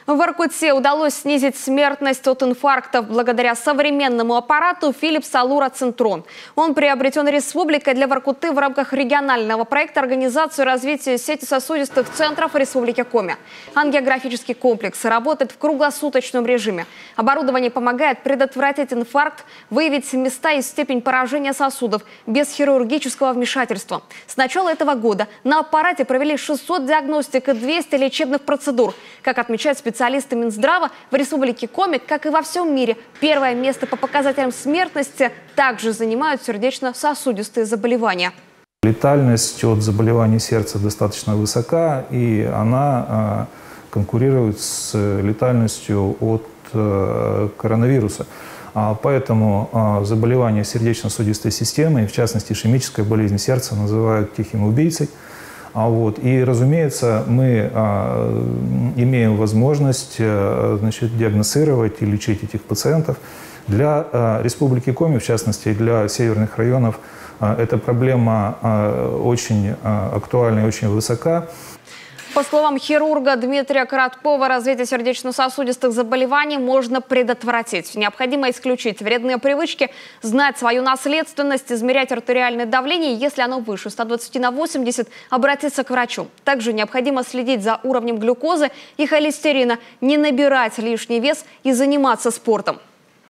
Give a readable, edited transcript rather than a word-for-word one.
В Воркуте удалось снизить смертность от инфарктов благодаря современному аппарату Philips Allura Centron. Он приобретен республикой для Воркуты в рамках регионального проекта организации развития сети сосудистых центров Республики Коми. Ангиографический комплекс работает в круглосуточном режиме. Оборудование помогает предотвратить инфаркт, выявить места и степень поражения сосудов без хирургического вмешательства. С начала этого года на аппарате провели 600 диагностик и 200 лечебных процедур. Как отмечают специалисты Минздрава, в Республике Коми, как и во всем мире, первое место по показателям смертности также занимают сердечно-сосудистые заболевания. Летальность от заболеваний сердца достаточно высока, и она конкурирует с летальностью от коронавируса. Поэтому заболевания сердечно-сосудистой системы, в частности ишемическая болезнь сердца, называют тихим убийцей. И, разумеется, мы имеем возможность диагностировать и лечить этих пациентов. Для Республики Коми, в частности, для северных районов, эта проблема очень актуальна и очень высока. По словам хирурга Дмитрия Короткова, развитие сердечно-сосудистых заболеваний можно предотвратить. Необходимо исключить вредные привычки, знать свою наследственность, измерять артериальное давление, если оно выше 120/80, обратиться к врачу. Также необходимо следить за уровнем глюкозы и холестерина, не набирать лишний вес и заниматься спортом.